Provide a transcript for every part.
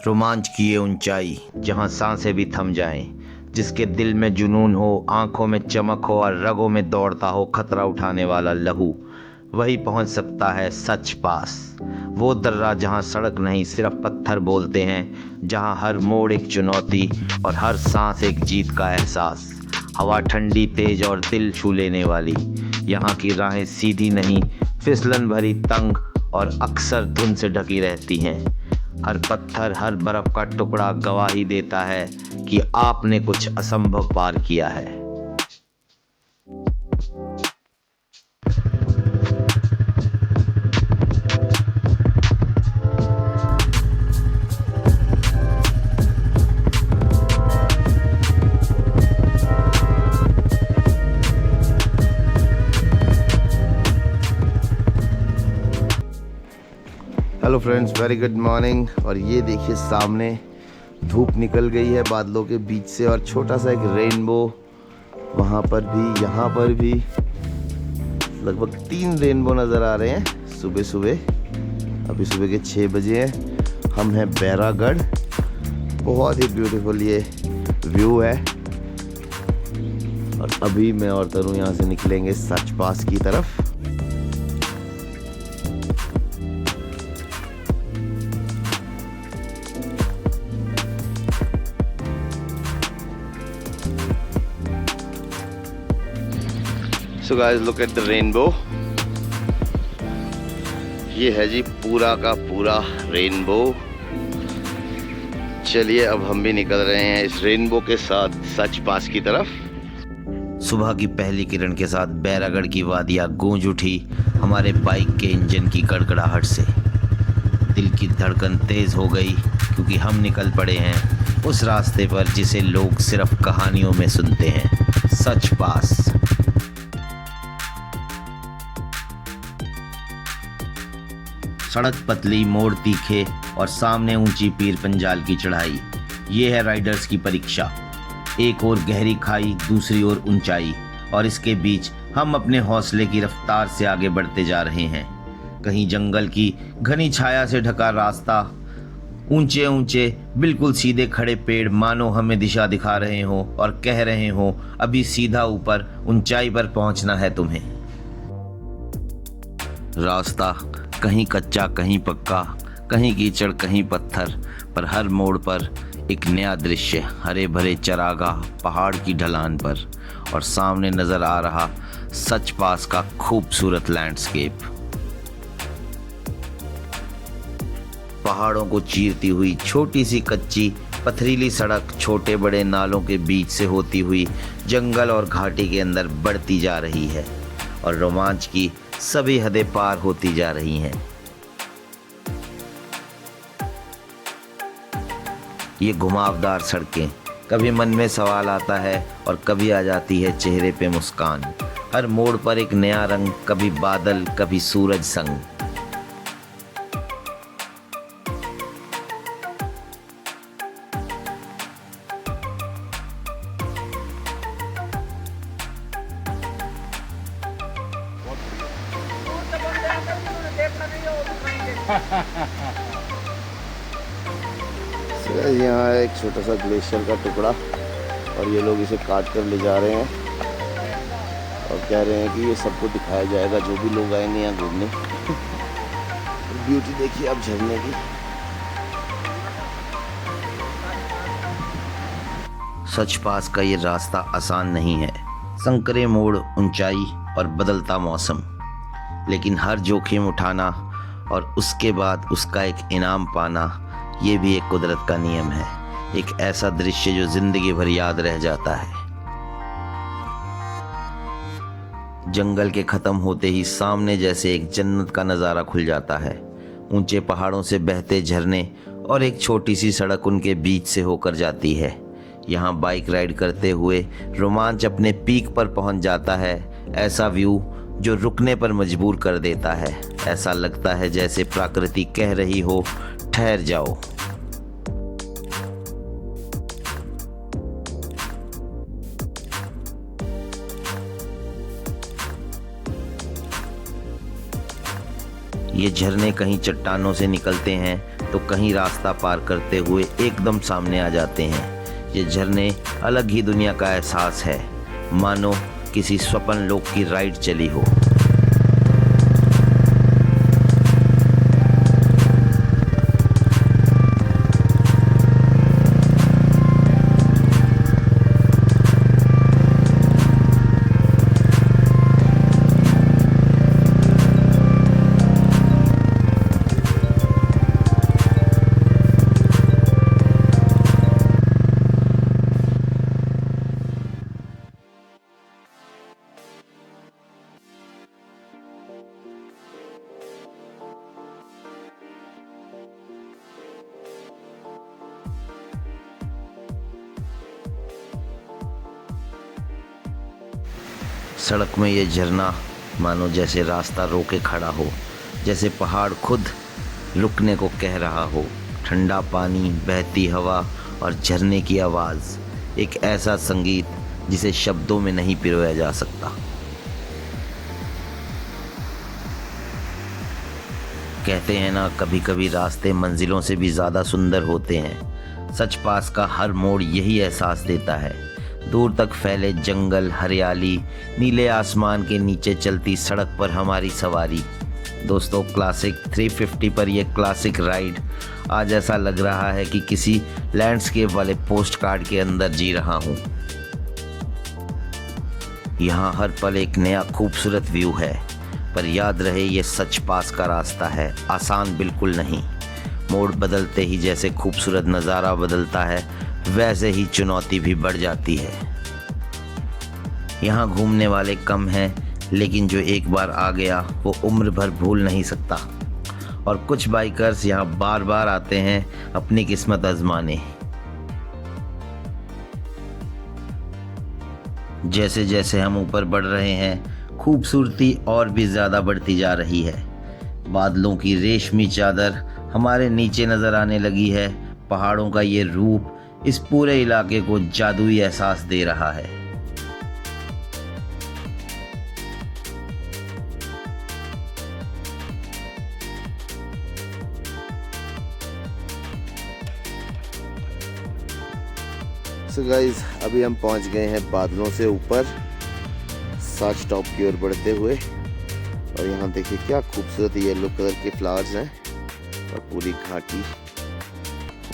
रोमांच की ये ऊंचाई जहां सांसें भी थम जाएं, जिसके दिल में जुनून हो, आंखों में चमक हो और रगों में दौड़ता हो खतरा उठाने वाला लहू, वही पहुंच सकता है सच पास। वो दर्रा जहां सड़क नहीं सिर्फ पत्थर बोलते हैं, जहां हर मोड़ एक चुनौती और हर सांस एक जीत का एहसास। हवा ठंडी तेज और दिल छू लेने वाली, यहाँ की राहें सीधी नहीं, फिसलन भरी, तंग और अक्सर धुंध से ढकी रहती हैं। हर पत्थर, हर बर्फ का टुकड़ा गवाही देता है कि आपने कुछ असंभव पार किया है। Hello friends, very good morning. और ये देखिए सामने धूप निकल गई है बादलों के बीच से और छोटा सा एक रेनबो वहाँ पर भी, यहाँ पर भी लगभग 3 रेनबो नज़र आ रहे हैं सुबह सुबह। अभी सुबह के 6 बजे हैं। हम हैं बैरागढ़। बहुत ही ब्यूटीफुल ये व्यू है। और अभी मैं और तनु यहाँ से निकलेंगे सच पास की तरफ। So guys, look at the rainbow। ये है जी पूरा का पूरा रेनबो। चलिए अब हम भी निकल रहे हैं इस रेनबो के साथ सच पास की तरफ। सुबह की पहली किरण के साथ बैरागढ़ की वादियाँ गूंज उठी हमारे बाइक के इंजन की गड़गड़ाहट से। दिल की धड़कन तेज हो गई क्योंकि हम निकल पड़े हैं उस रास्ते पर जिसे लोग सिर्फ कहानियों में सुनते हैं, सच पास। सड़क पतली, मोड़ तीखे और सामने ऊंची पीर पंजाल की चढ़ाई। ये है राइडर्स की परीक्षा। एक ओर गहरी खाई, दूसरी ओर ऊंचाई, और इसके बीच हम अपने हौसले की रफ्तार से आगे बढ़ते जा रहे हैं। कहीं जंगल की घनी छाया से ढका रास्ता, ऊंचे ऊंचे बिल्कुल सीधे खड़े पेड़ मानो हमें दिशा दिखा रहे हों और कह रहे हों अभी सीधा ऊपर ऊंचाई पर पहुंचना है तुम्हें। रास्ता कहीं कच्चा, कहीं पक्का, कहीं कीचड़, कहीं पत्थर, पर हर मोड़ पर एक नया दृश्य। हरे भरे चरागाह पहाड़ की ढलान पर, और सामने नजर आ रहा सच पास का खूबसूरत लैंडस्केप। पहाड़ों को चीरती हुई छोटी सी कच्ची पथरीली सड़क छोटे बड़े नालों के बीच से होती हुई जंगल और घाटी के अंदर बढ़ती जा रही है, और रोमांच की सभी हदें पार होती जा रही हैं। ये घुमावदार सड़कें, कभी मन में सवाल आता है और कभी आ जाती है चेहरे पे मुस्कान। हर मोड़ पर एक नया रंग, कभी बादल, कभी सूरज संग। यहाँ एक छोटा सा ग्लेशियर का टुकड़ा, और ये लोग इसे काट कर ले जा रहे हैं और कह रहे हैं कि ये सबको दिखाया जाएगा जो भी लोग आएंगे यहाँ घूमने। ब्यूटी देखिए अब झरने की। सच पास का ये रास्ता आसान नहीं है। संकरे मोड़, ऊंचाई और बदलता मौसम, लेकिन हर जोखिम उठाना और उसके बाद उसका एक इनाम पाना, ये भी एक कुदरत का नियम है। एक ऐसा दृश्य जो जिंदगी भर याद रह जाता है। जंगल के खत्म होते ही सामने जैसे एक जन्नत का नज़ारा खुल जाता है। ऊंचे पहाड़ों से बहते झरने और एक छोटी सी सड़क उनके बीच से होकर जाती है। यहाँ बाइक राइड करते हुए रोमांच अपने पीक पर पहुँच जाता है। ऐसा व्यू जो रुकने पर मजबूर कर देता है। ऐसा लगता है जैसे प्रकृति कह रही हो, ठहर जाओ। ये झरने कहीं चट्टानों से निकलते हैं तो कहीं रास्ता पार करते हुए एकदम सामने आ जाते हैं। ये झरने अलग ही दुनिया का एहसास है, मानो किसी स्वप्न लोक की राइड चली हो। सड़क में ये झरना मानो जैसे रास्ता रोके खड़ा हो, जैसे पहाड़ खुद रुकने को कह रहा हो। ठंडा पानी, बहती हवा और झरने की आवाज़, एक ऐसा संगीत जिसे शब्दों में नहीं पिरोया जा सकता। कहते हैं ना, कभी कभी रास्ते मंजिलों से भी ज़्यादा सुंदर होते हैं। सच पास का हर मोड़ यही एहसास देता है। दूर तक फैले जंगल, हरियाली, नीले आसमान के नीचे चलती सड़क पर हमारी सवारी। दोस्तों, क्लासिक 350 पर यह क्लासिक राइड आज ऐसा लग रहा है कि किसी लैंडस्केप वाले पोस्ट कार्ड के अंदर जी रहा हूँ। यहाँ हर पल एक नया खूबसूरत व्यू है, पर याद रहे ये सच पास का रास्ता है, आसान बिल्कुल नहीं। मोड़ बदलते ही जैसे खूबसूरत नज़ारा बदलता है, वैसे ही चुनौती भी बढ़ जाती है। यहाँ घूमने वाले कम हैं, लेकिन जो एक बार आ गया वो उम्र भर भूल नहीं सकता। और कुछ बाइकर्स यहाँ बार बार आते हैं अपनी किस्मत आजमाने। जैसे जैसे हम ऊपर बढ़ रहे हैं, खूबसूरती और भी ज़्यादा बढ़ती जा रही है। बादलों की रेशमी चादर हमारे नीचे नज़र आने लगी है। पहाड़ों का ये रूप इस पूरे इलाके को जादुई एहसास दे रहा है। सो गाइस, अभी हम पहुंच गए हैं बादलों से ऊपर, साच टॉप की ओर बढ़ते हुए। और यहाँ देखिए क्या खूबसूरत येलो कलर के फ्लावर्स हैं और पूरी घाटी।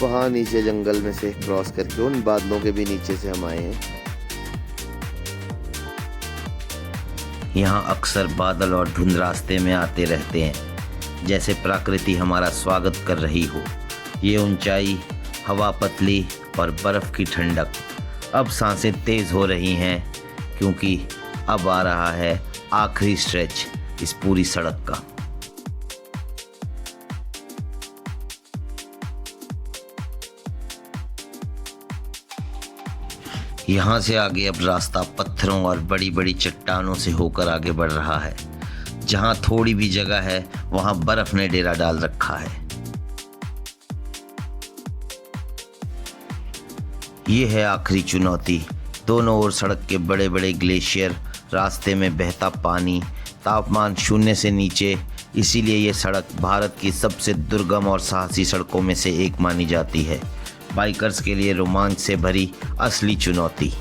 वहाँ नीचे जंगल में से क्रॉस करके उन बादलों के भी नीचे से हम आए हैं। यहाँ अक्सर बादल और धुंध रास्ते में आते रहते हैं, जैसे प्रकृति हमारा स्वागत कर रही हो। ये ऊंचाई, हवा पतली और बर्फ की ठंडक। अब सांसें तेज हो रही हैं, क्योंकि अब आ रहा है आखिरी स्ट्रेच इस पूरी सड़क का। यहाँ से आगे अब रास्ता पत्थरों और बड़ी बड़ी चट्टानों से होकर आगे बढ़ रहा है। जहाँ थोड़ी भी जगह है वहाँ बर्फ ने डेरा डाल रखा है। ये है आखिरी चुनौती। दोनों ओर सड़क के बड़े बड़े ग्लेशियर, रास्ते में बहता पानी, तापमान 0 से नीचे। इसीलिए ये सड़क भारत की सबसे दुर्गम और साहसी सड़कों में से एक मानी जाती है। बाइकर्स के लिए रोमांच से भरी असली चुनौती।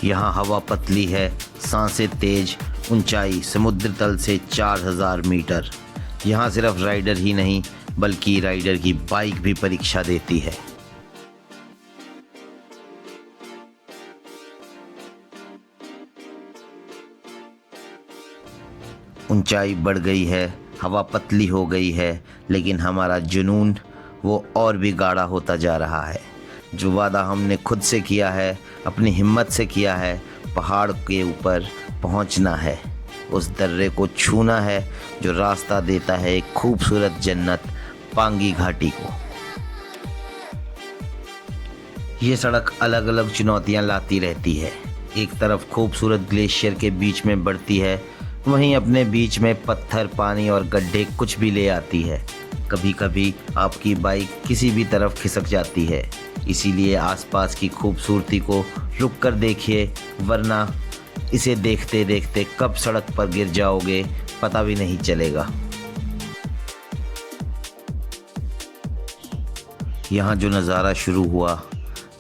यहाँ हवा पतली है, सांसें तेज, ऊंचाई समुद्र तल से 4000 मीटर। यहाँ सिर्फ राइडर ही नहीं, बल्कि राइडर की बाइक भी परीक्षा देती है। ऊंचाई बढ़ गई है, हवा पतली हो गई है, लेकिन हमारा जुनून वो और भी गाढ़ा होता जा रहा है। जो वादा हमने खुद से किया है, अपनी हिम्मत से किया है, पहाड़ के ऊपर पहुंचना है, उस दर्रे को छूना है जो रास्ता देता है एक खूबसूरत जन्नत, पांगी घाटी को। ये सड़क अलग अलग चुनौतियां लाती रहती है। एक तरफ खूबसूरत ग्लेशियर के बीच में बढ़ती है, वहीं अपने बीच में पत्थर, पानी और गड्ढे कुछ भी ले आती है। कभी कभी आपकी बाइक किसी भी तरफ खिसक जाती है। इसीलिए आसपास की खूबसूरती को रुक कर देखिए, वरना इसे देखते देखते कब सड़क पर गिर जाओगे पता भी नहीं चलेगा। यहाँ जो नज़ारा शुरू हुआ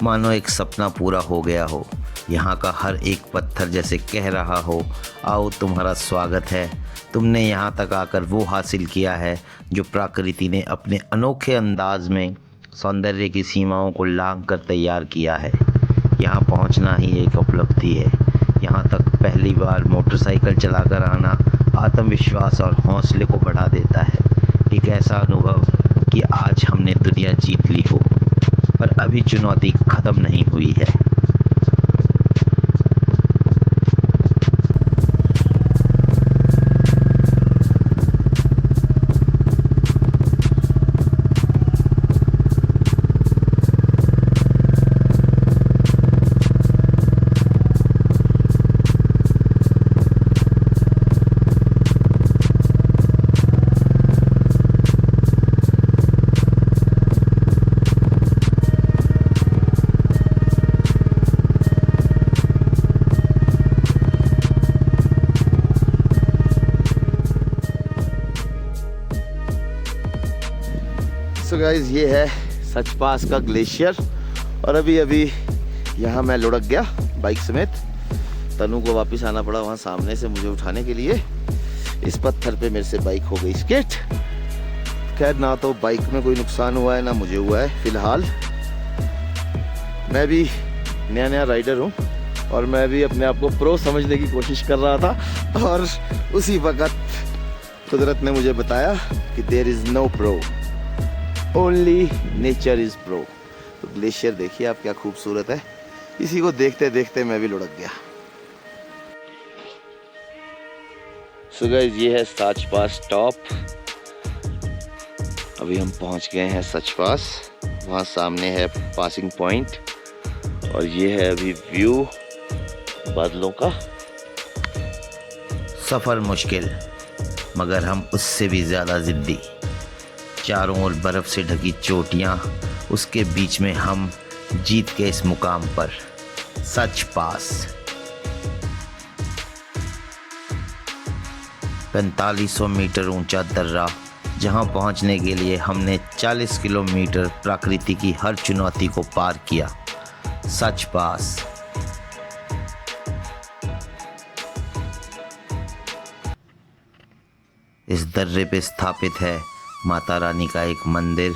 मानो एक सपना पूरा हो गया हो। यहाँ का हर एक पत्थर जैसे कह रहा हो, आओ तुम्हारा स्वागत है। तुमने यहाँ तक आकर वो हासिल किया है जो प्रकृति ने अपने अनोखे अंदाज में सौंदर्य की सीमाओं को लांघ कर तैयार किया है। यहाँ पहुँचना ही एक उपलब्धि है। यहाँ तक पहली बार मोटरसाइकिल चलाकर आना आत्मविश्वास और हौसले को बढ़ा देता है। एक ऐसा अनुभव कि आज हमने दुनिया जीत ली हो, पर अभी चुनौती ख़त्म नहीं हुई है। सो गाइस, ये है सच पास का ग्लेशियर और अभी अभी यहाँ मैं लुढ़क गया बाइक समेत। तनु को वापस आना पड़ा वहाँ सामने से मुझे उठाने के लिए। इस पत्थर पे मेरे से बाइक हो गई स्किड। खैर, ना तो बाइक में कोई नुकसान हुआ है ना मुझे हुआ है फिलहाल। मैं भी नया नया राइडर हूँ और मैं भी अपने आप को प्रो समझने की कोशिश कर रहा था और उसी वक्त कुदरत ने मुझे बताया कि there is no pro, only nature is pro. तो ग्लेशियर देखिए आप क्या खूबसूरत है। इसी को देखते देखते मैं भी लुढ़क गया। सो गाइस, ये है सच पास टॉप। अभी हम पहुंच गए हैं सच पास। वहाँ सामने है पासिंग पॉइंट और ये है अभी व्यू बादलों का। सफ़र मुश्किल मगर हम उससे भी ज़्यादा ज़िद्दी। चारों ओर बर्फ़ से ढकी चोटियाँ, उसके बीच में हम जीत के इस मुकाम पर सच पास। 4500 मीटर ऊंचा दर्रा, जहां पहुंचने के लिए हमने 40 किलोमीटर प्रकृति की हर चुनौती को पार किया। सच पास। इस दर्रे पे स्थापित है माता रानी का एक मंदिर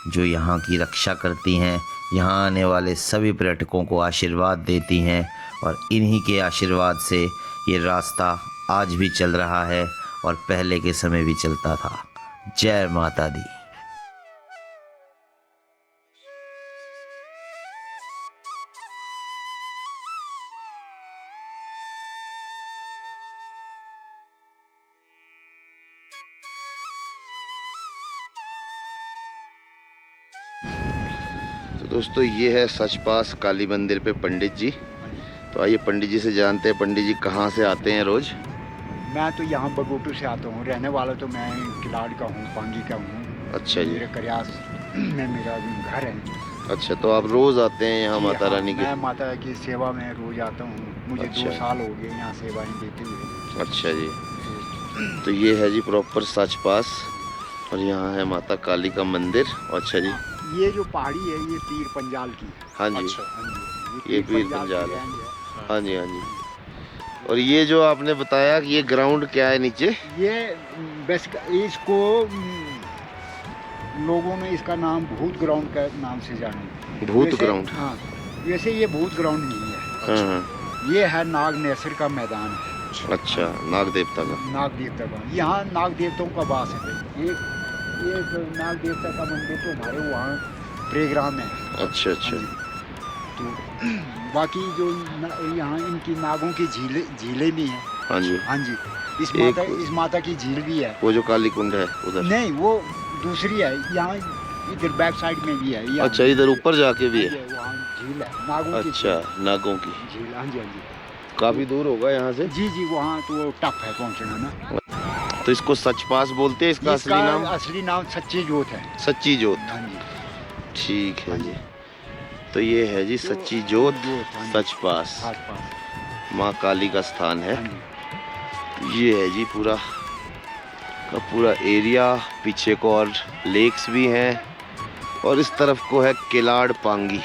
जो यहाँ की रक्षा करती हैं, यहाँ आने वाले सभी पर्यटकों को आशीर्वाद देती हैं और इन्हीं के आशीर्वाद से ये रास्ता आज भी चल रहा है और पहले के समय भी चलता था। जय माता दी। दोस्तों, ये है सच पास काली मंदिर पे पंडित जी। तो आइए पंडित जी से जानते हैं पंडित जी कहाँ से आते हैं रोज। मैं तो यहाँ बगोटू से आता हूँ। रहने वाला तो मैं किलाड़ का हूँ, पांगी का हूँ। अच्छा जी। मेरे करियास में मेरा घर है। अच्छा, तो आप रोज आते हैं यहाँ माता रानी की? मैं माता की सेवा में रोज आता हूँ। मुझे अच्छा। 2 साल हो गए यहाँ सेवाएं देते हुए। अच्छा जी। तो ये है जी प्रॉपर सच पास और यहाँ है माता काली का मंदिर। अच्छा जी। ये जो पहाड़ी है ये पीर पंजाल की। हाँ जी। अच्छा, हाँ जी। ये पीर पंजाल की है। रेंज है। हाँ जी, हाँ जी। और ये जो आपने बताया कि ये ग्राउंड क्या है नीचे? ये बेसिक इसको लोगों ने इसका नाम भूत ग्राउंड का नाम से जाना। भूत ग्राउंड? हाँ, वैसे ये भूत ग्राउंड नहीं है। हाँ हाँ। ये है नाग नेसर का मैदान है। अच्छा, नाग देवता का? नाग देवता का। यहाँ नाग देवताओं का वास है। एक नाग देवता का मंदिर तो हमारे वहाँ प्रेग्राम है। अच्छा अच्छा। तो बाकी जो यहाँ इनकी नागों की झीलें भी हैं। हाँ जी। हाँ जी। इस माता की झील भी है। वो जो काली कुंड है उधर? नहीं, वो दूसरी है। यहाँ इधर बैक साइड में भी है। अच्छा, इधर ऊपर जाके भी है? वहाँ झील है नागों की। अच्छा, नागों की झील। हाँ जी, हाँ जी। काफी दूर होगा यहाँ से? जी जी, वहाँ तो वो टफ है पहुँचना ना। तो इसको सच पास बोलते हैं? इसका असली नाम? असली नाम सच्ची जोत है। सच्ची जोत? हाँ जी। ठीक है जी। तो ये है जी सच्ची जोत सच पास। माँ काली का स्थान है। हाँ जी। ये है जी पूरा का पूरा एरिया। पीछे को और लेक्स भी हैं और इस तरफ को है किलाड़ पांगी।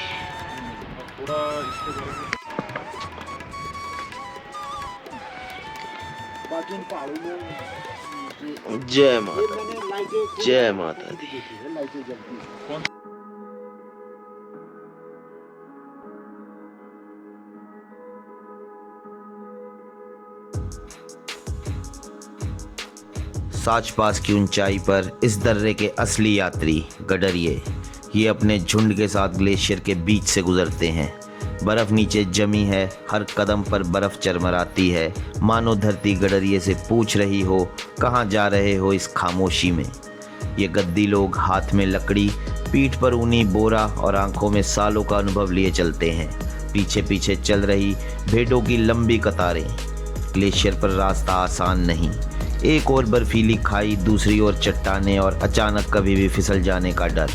बाकी इन पहाड़ों में जय माता ये दी। मैंने लाइटें जय माता दी। देखी है, लाइटें जलती हैं। साच पास की ऊंचाई पर इस दर्रे के असली यात्री गडरिये ये अपने झुंड के साथ ग्लेशियर के बीच से गुजरते हैं। बर्फ नीचे जमी है, हर कदम पर बर्फ चरमराती है, मानो धरती गडरिये से पूछ रही हो कहाँ जा रहे हो इस खामोशी में। ये गद्दी लोग हाथ में लकड़ी, पीठ पर ऊनी बोरा और आंखों में सालों का अनुभव लिए चलते हैं। पीछे पीछे चल रही भेड़ों की लंबी कतारें। ग्लेशियर पर रास्ता आसान नहीं, एक और बर्फीली खाई, दूसरी ओर चट्टानें और अचानक कभी भी फिसल जाने का डर।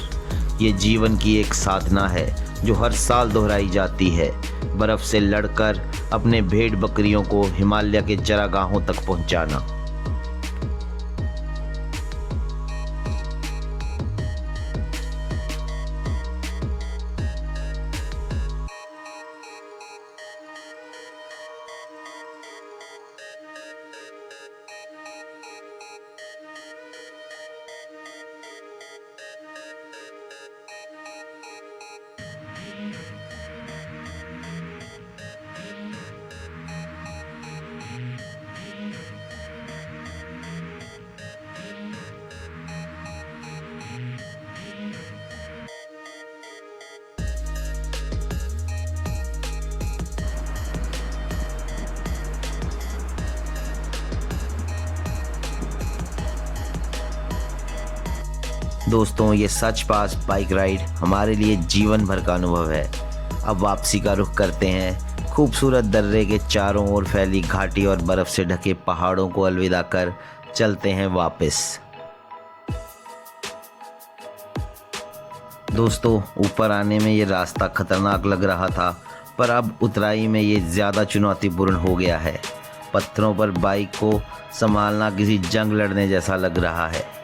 ये जीवन की एक साधना है जो हर साल दोहराई जाती है, बर्फ से लड़कर अपने भेड़ बकरियों को हिमालय के चरागाहों तक पहुंचाना। दोस्तों, ये सच पास बाइक राइड हमारे लिए जीवन भर का अनुभव है। अब वापसी का रुख करते हैं। खूबसूरत दर्रे के चारों ओर फैली घाटी और बर्फ से ढके पहाड़ों को अलविदा कर चलते हैं वापस। दोस्तों, ऊपर आने में ये रास्ता खतरनाक लग रहा था, पर अब उतराई में ये ज़्यादा चुनौतीपूर्ण हो गया है। पत्थरों पर बाइक को संभालना किसी जंग लड़ने जैसा लग रहा है।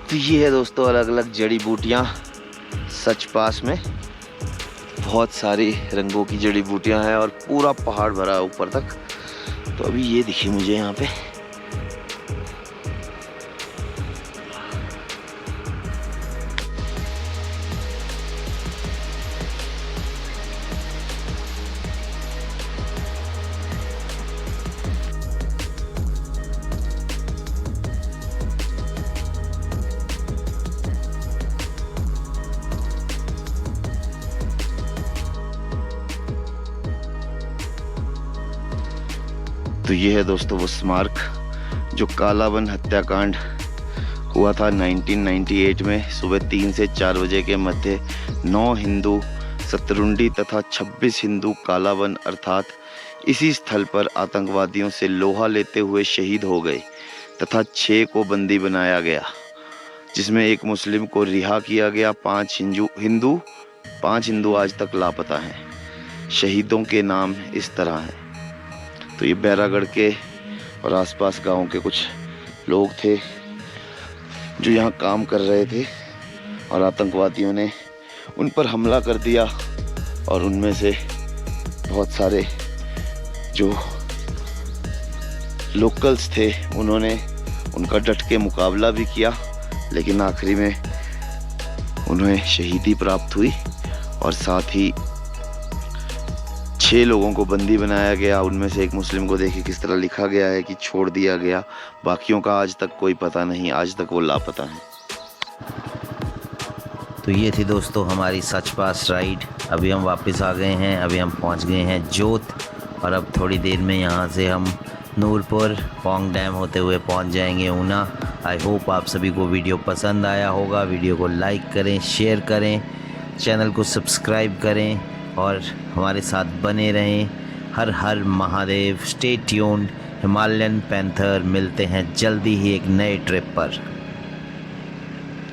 तो ये है दोस्तों अलग अलग जड़ी बूटियाँ सच पास में। बहुत सारी रंगों की जड़ी बूटियाँ हैं और पूरा पहाड़ भरा है ऊपर तक। तो अभी ये दिखी मुझे यहाँ पे। तो ये है दोस्तों वो स्मारक जो कालावन हत्याकांड हुआ था 1998 में। सुबह 3 से 4 बजे के मध्य 9 हिंदू शतरुंडी तथा 26 हिंदू कालावन अर्थात इसी स्थल पर आतंकवादियों से लोहा लेते हुए शहीद हो गए तथा 6 को बंदी बनाया गया, जिसमें एक मुस्लिम को रिहा किया गया। 5 हिंदू आज तक लापता हैं। शहीदों के नाम इस तरह हैं। तो ये बैरागढ़ के और आसपास गांव के कुछ लोग थे जो यहाँ काम कर रहे थे और आतंकवादियों ने उन पर हमला कर दिया और उनमें से बहुत सारे जो लोकल्स थे उन्होंने उनका डट के मुकाबला भी किया, लेकिन आखिरी में उन्हें शहीदी प्राप्त हुई और साथ ही 6 लोगों को बंदी बनाया गया। उनमें से एक मुस्लिम को देखिए किस तरह लिखा गया है कि छोड़ दिया गया। बाकियों का आज तक कोई पता नहीं, आज तक वो लापता हैं। तो ये थी दोस्तों हमारी सच पास राइड। अभी हम वापस आ गए हैं। अभी हम पहुंच गए हैं जोत और अब थोड़ी देर में यहाँ से हम नूरपुर पोंग डैम होते हुए पहुंच जाएंगे ऊना। आई होप आप सभी को वीडियो पसंद आया होगा। वीडियो को लाइक करें, शेयर करें, चैनल को सब्सक्राइब करें और हमारे साथ बने रहें। हर हर Mahadev. Stay tuned. Himalayan panther. मिलते हैं जल्दी ही एक नए ट्रिप पर।